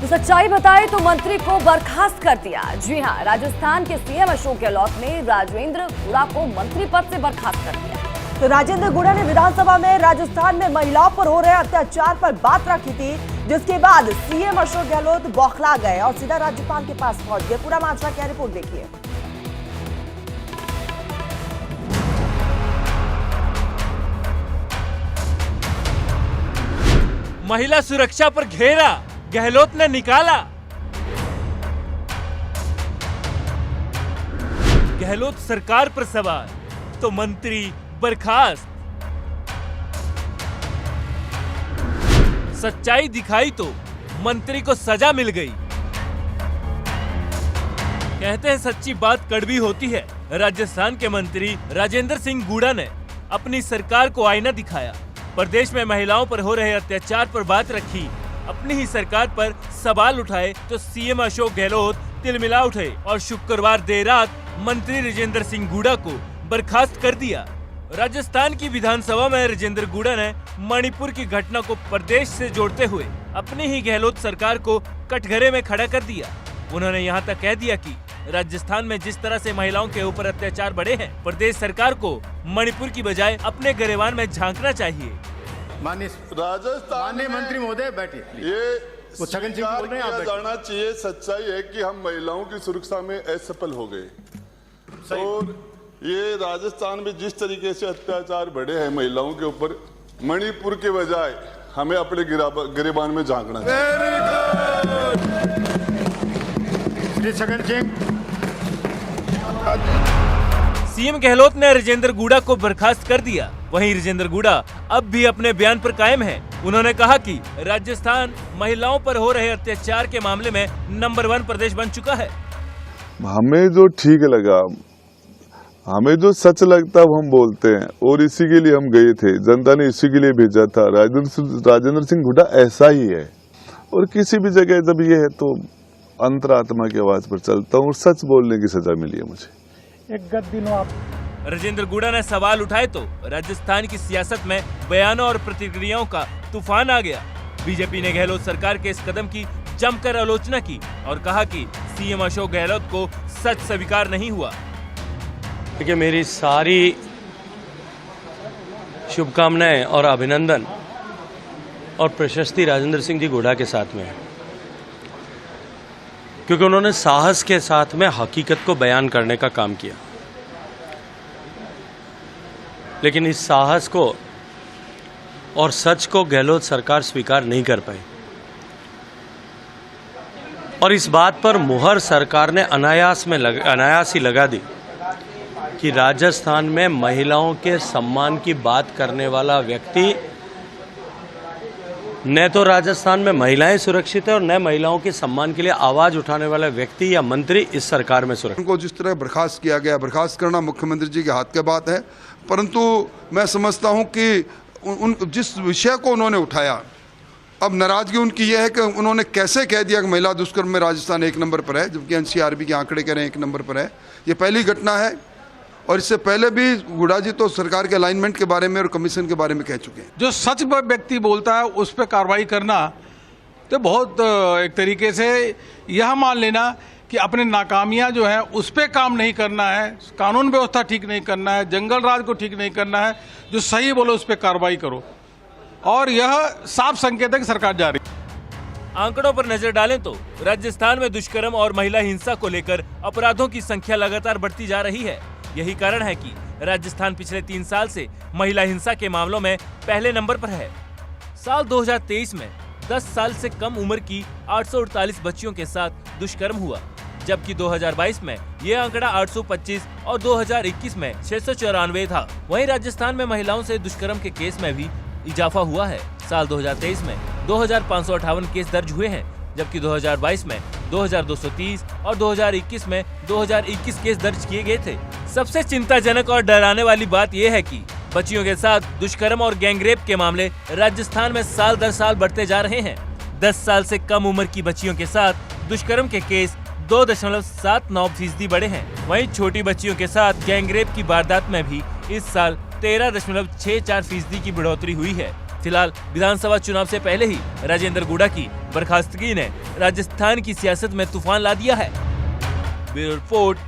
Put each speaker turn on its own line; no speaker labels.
तो सच्चाई बताए तो मंत्री को बर्खास्त कर दिया। जी हां, राजस्थान के सीएम अशोक गहलोत ने राजेंद्र गुड़ा को मंत्री पद से बर्खास्त कर दिया।
तो राजेंद्र गुड़ा ने विधानसभा में राजस्थान में महिलाओं पर हो रहे अत्याचार पर बात रखी थी, जिसके बाद सीएम अशोक गहलोत बौखला गए और सीधा राज्यपाल के पास पहुंच गए। पूरा मामला क्या, रिपोर्ट देखिए।
महिला सुरक्षा पर घेरा, गहलोत ने निकाला। गहलोत सरकार पर सवाल तो मंत्री बर्खास्त। सच्चाई दिखाई तो मंत्री को सजा मिल गई। कहते हैं सच्ची बात कड़वी होती है। राजस्थान के मंत्री राजेंद्र सिंह गुड़ा ने अपनी सरकार को आईना दिखाया, प्रदेश में महिलाओं पर हो रहे अत्याचार पर बात रखी, अपनी ही सरकार पर सवाल उठाए तो सीएम अशोक गहलोत तिलमिला उठे और शुक्रवार देर रात मंत्री राजेंद्र सिंह गुड़ा को बर्खास्त कर दिया। राजस्थान की विधानसभा में राजेंद्र गुड़ा ने मणिपुर की घटना को प्रदेश से जोड़ते हुए अपनी ही गहलोत सरकार को कटघरे में खड़ा कर दिया। उन्होंने यहाँ तक कह दिया कि राजस्थान में जिस तरह से महिलाओं के ऊपर अत्याचार बढ़े हैं, प्रदेश सरकार को मणिपुर की बजाय अपने गरेबान में झांकना चाहिए।
माननीय मंत्री महोदय बैठिए।
ये
छगन सिंह बोल रहे हैं, आप
जानना चाहिए। सच्चाई है कि हम महिलाओं की सुरक्षा में असफल हो गए और ये राजस्थान में जिस तरीके से अत्याचार बढ़े हैं महिलाओं के ऊपर, मणिपुर के बजाय हमें अपने गिरेबान में झांकना चाहिए।
छगन सिंह।
सीएम गहलोत ने राजेंद्र गुड़ा को बर्खास्त कर दिया। वहीं राजेंद्र गुड़ा अब भी अपने बयान पर कायम है। उन्होंने कहा कि राजस्थान महिलाओं पर हो रहे अत्याचार के मामले में नंबर 1 प्रदेश बन चुका है।
हमें जो ठीक लगा, हमें जो सच लगता है हम बोलते हैं और इसी के लिए हम गए थे। जनता ने इसी के लिए भेजा था। राजेंद्र सिंह गुड़ा ऐसा ही है और किसी भी जगह जब ये है तो अंतरात्मा की आवाज पर चलता हूँ और सच बोलने की सजा मिली है मुझे।
राजेंद्र गुड़ा ने सवाल उठाए तो राजस्थान की सियासत में बयानों और प्रतिक्रियाओं का तूफान आ गया। बीजेपी ने गहलोत सरकार के इस कदम की जमकर आलोचना की और कहा कि सीएम अशोक गहलोत को सच स्वीकार नहीं हुआ।
देखिए, मेरी सारी शुभकामनाएं और अभिनंदन और प्रशस्ति राजेंद्र सिंह जी गुड़ा के साथ में है, क्योंकि उन्होंने साहस के साथ में हकीकत को बयान करने का काम किया। लेकिन इस साहस को और सच को गहलोत सरकार स्वीकार नहीं कर पाई और इस बात पर मुहर सरकार ने अनायास ही लगा दी कि राजस्थान में महिलाओं के सम्मान की बात करने वाला व्यक्ति, न तो राजस्थान में महिलाएं सुरक्षित है और न महिलाओं के सम्मान के लिए आवाज उठाने वाला व्यक्ति या मंत्री इस सरकार में सुरक्षित।
उनको जिस तरह बर्खास्त किया गया, बर्खास्त करना मुख्यमंत्री जी के हाथ की बात है, परंतु मैं समझता हूं कि जिस विषय को उन्होंने उठाया, अब नाराजगी उनकी यह है कि उन्होंने कैसे कह दिया कि महिला दुष्कर्म में राजस्थान 1 नंबर पर है, जबकि एनसीआरबी के आंकड़े कह रहे हैं 1 नंबर पर है। ये पहली घटना है और इससे पहले भी गुड़ा जी तो सरकार के अलाइनमेंट के बारे में और कमीशन के बारे में कह चुके हैं।
जो सच व्यक्ति बोलता है उस पर कार्रवाई करना तो बहुत एक तरीके से यह मान लेना कि अपने नाकामियां जो है उस पर काम नहीं करना है, कानून व्यवस्था ठीक नहीं करना है, जंगल राज को ठीक नहीं करना है। जो सही बोलो उस पर कार्रवाई करो और यह साफ संकेत है कि सरकार जा रही है।
आंकड़ों पर नजर डालें तो राजस्थान में दुष्कर्म और महिला हिंसा को लेकर अपराधों की संख्या लगातार बढ़ती जा रही है। यही कारण है कि राजस्थान पिछले 3 साल से महिला हिंसा के मामलों में पहले नंबर पर है। साल 2023 में 10 साल से कम उम्र की 848 बच्चियों के साथ दुष्कर्म हुआ, जबकि 2022 में यह आंकड़ा 825 और 2021 में 694 था। वहीं राजस्थान में महिलाओं से दुष्कर्म के केस में भी इजाफा हुआ है। साल 2023 में 2558 केस दर्ज हुए हैं, जबकि 2022 में 2230 और 2021 में 2021 केस दर्ज किए गए थे। सबसे चिंताजनक और डराने वाली बात यह है कि बच्चियों के साथ दुष्कर्म और गैंगरेप के मामले राजस्थान में साल दर साल बढ़ते जा रहे हैं। 10 साल से कम उम्र की बच्चियों के साथ दुष्कर्म के केस 2.79% बढ़े हैं। वहीं छोटी बच्चियों के साथ गैंगरेप की वारदात में भी इस साल 13.64% की बढ़ोतरी हुई है। फिलहाल विधानसभा चुनाव से पहले ही राजेंद्र गुड़ा की बर्खास्तगी ने राजस्थान की सियासत में तूफान ला दिया है। Bureau report,